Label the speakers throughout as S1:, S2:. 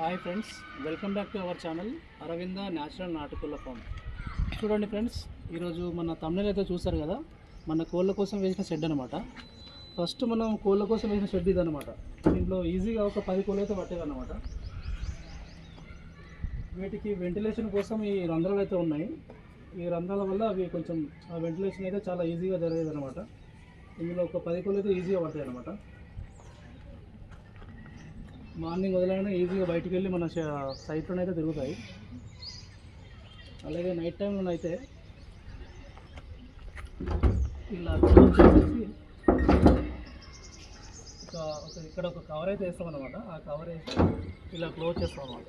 S1: Hi friends, welcome back to our channel Aravinda natural నాటుకోళ్ళ farm. చూడండి friends, ఈరోజు మన తమిళ అయితే చూస్తారు కదా, మన కోళ్ళ కోసం వేసిన షెడ్ అనమాట. ఫస్ట్ మనం కోళ్ళ కోసం వేసిన షెడ్ ఇది అనమాట. దీంట్లో ఈజీగా ఒక 10 కోళ్ళు అయితే పట్టేదన్నమాట. వీటికి వెంటిలేషన్ కోసం ఈ రంధ్రాలు అయితే ఉన్నాయి. ఈ రంధ్రాల వల్ల అవి కొంచెం వెంటిలేషన్ అయితే చాలా ఈజీగా జరిగేది అనమాట. ఇందులో ఒక 10 కోళ్ళు అయితే ఈజీగా పడతాయి అనమాట. మార్నింగ్ వదలగానే ఈజీగా బయటికి వెళ్ళి మన సైట్లోనైతే తిరుగుతాయి. అలాగే నైట్ టైంలో అయితే ఇలా క్లోజ్ చేసేసి ఇక్కడ ఒక కవర్ అయితే వేస్తాం అనమాట. ఆ కవర్ వేసి ఇలా క్లోజ్ చేస్తాం అనమాట.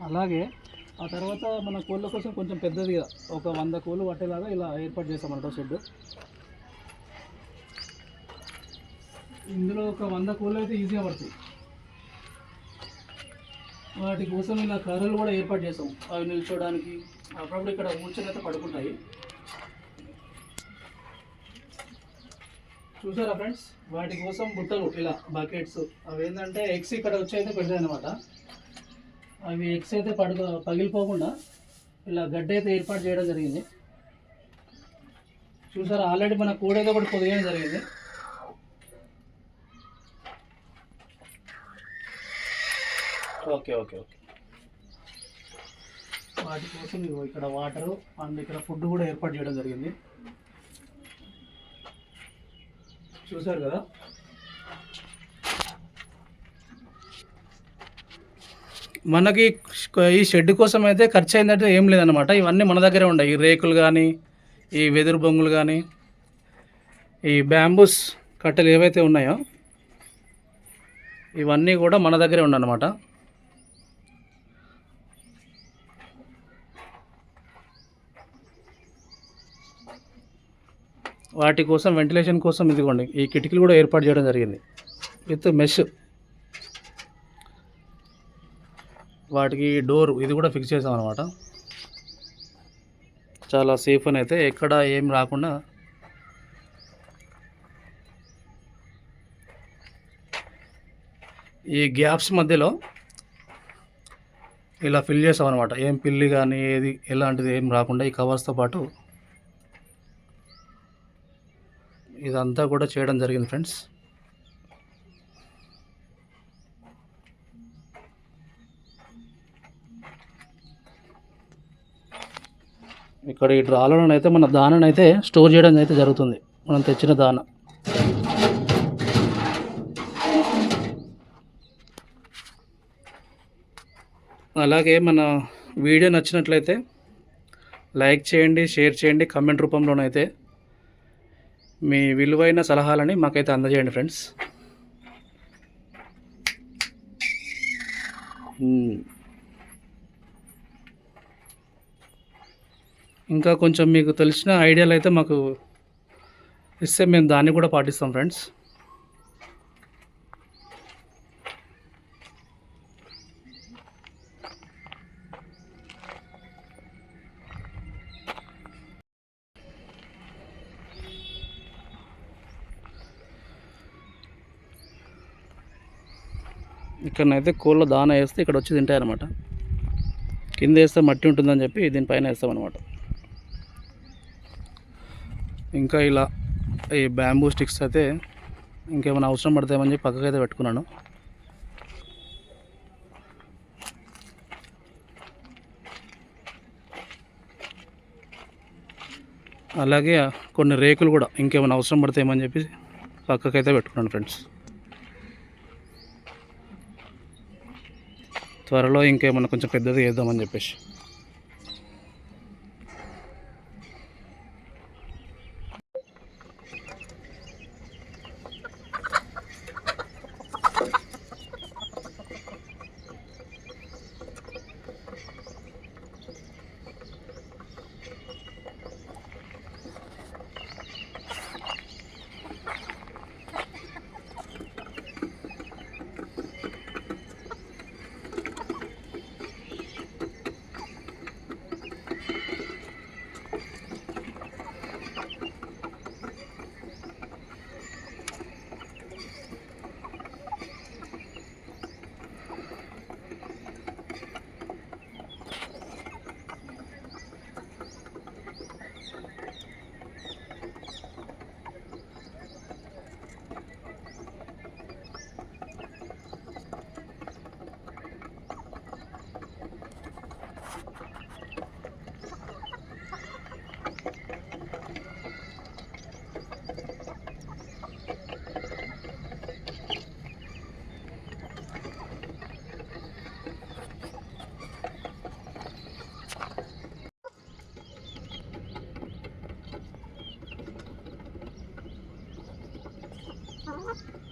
S1: అలాగే ఆ తర్వాత మన కోళ్ళ కోసం కొంచెం పెద్దదిగా ఒక 100 కోళ్ళు పట్టేలాగా ఇలా ఏర్పాటు చేస్తామన్నమాట షెడ్. ఇందులో ఒక 100 కోళ్ళు అయితే ఈజీగా పడతాయి. వాటి కోసం ఇలా కర్రలు కూడా ఏర్పాటు చేస్తాం, అవి నిల్చోడానికి. అప్పుడప్పుడు ఇక్కడ కూర్చొని అయితే పడుకుంటాయి. చూసారా ఫ్రెండ్స్, వాటి కోసం బుట్టలు ఇలా బకెట్స్, అవి ఏంటంటే ఎగ్స్ ఇక్కడ వచ్చి అయితే పెడతాయి అనమాట. అవి ఎగ్స్ అయితే పగిలిపోకుండా ఇలా గడ్డ అయితే ఏర్పాటు చేయడం జరిగింది. చూసారా, ఆల్రెడీ మన కోడి అయితే ఒకటి పొదిగేయడం జరిగింది. ఓకే ఓకే ఓకే వాటి కోసం ఇక్కడ వాటరు అండ్ ఇక్కడ ఫుడ్ కూడా ఏర్పాటు చేయడం జరిగింది. చూసారు కదా, మనకి ఈ షెడ్ కోసం అయితే ఖర్చు అయిందంటే ఏం లేదనమాట. ఇవన్నీ మన దగ్గరే ఉన్నాయి. ఈ రేకులు కానీ, ఈ వెదురు బొంగులు కానీ, ఈ బ్యాంబూస్ కట్టెలు ఏవైతే ఉన్నాయో ఇవన్నీ కూడా మన దగ్గరే ఉండనమాట. వాటి కోసం వెంటిలేషన్ కోసం ఇదిగోండి ఈ కిటికీలు కూడా ఏర్పాటు చేయడం జరిగింది విత్ మెష్. వాటికి డోర్ ఇది కూడా ఫిక్స్ చేసాం అనమాట. చాలా సేఫ్ అని అయితే ఎక్కడ ఏం రాకుండా. ఈ గ్యాప్స్ మధ్యలో ఇలా ఫిల్ చేసాం అనమాట. ఏం పిల్లి కానీ ఏది ఎలాంటిది ఏం రాకుండా ఈ కవర్స్తో పాటు ఇదంతా కూడా చేయడం జరిగింది ఫ్రెండ్స్. ఇక్కడ ఈ డ్రాలను అయితే మన దానను అయితే స్టోర్ చేయడం అయితే జరుగుతుంది, మనం తెచ్చిన దాన. అలాగే మన వీడియో నచ్చినట్లయితే లైక్ చేయండి, షేర్ చేయండి, కామెంట్ రూపంలోనైతే మీ విలువైన సలహాలని మాకైతే అందజేయండి ఫ్రెండ్స్. ఇంకా కొంచెం మీకు తెలిసిన ఐడియాలు అయితే మాకు ఇస్తే మేము దాన్ని కూడా పాటిస్తాం ఫ్రెండ్స్. ఇక్కడనైతే కోళ్ళ దాన వేస్తే ఇక్కడ వచ్చి తింటాయి అన్నమాట. కింద వేస్తే మట్టి ఉంటుందని చెప్పి దీనిపైన వేస్తామన్నమాట. ఇంకా ఇలా ఈ బ్యాంబూ స్టిక్స్ అయితే ఇంకేమైనా అవసరం పడతాయని చెప్పి పక్కకైతే పెట్టుకున్నాను. అలాగే కొన్ని రేకులు కూడా ఇంకేమైనా అవసరం పడతాయని చెప్పి పక్కకైతే పెట్టుకున్నాను ఫ్రెండ్స్. త్వరలో ఇంకేమన్నా కొంచెం పెద్దది వేద్దామని చెప్పేసి.
S2: Huh?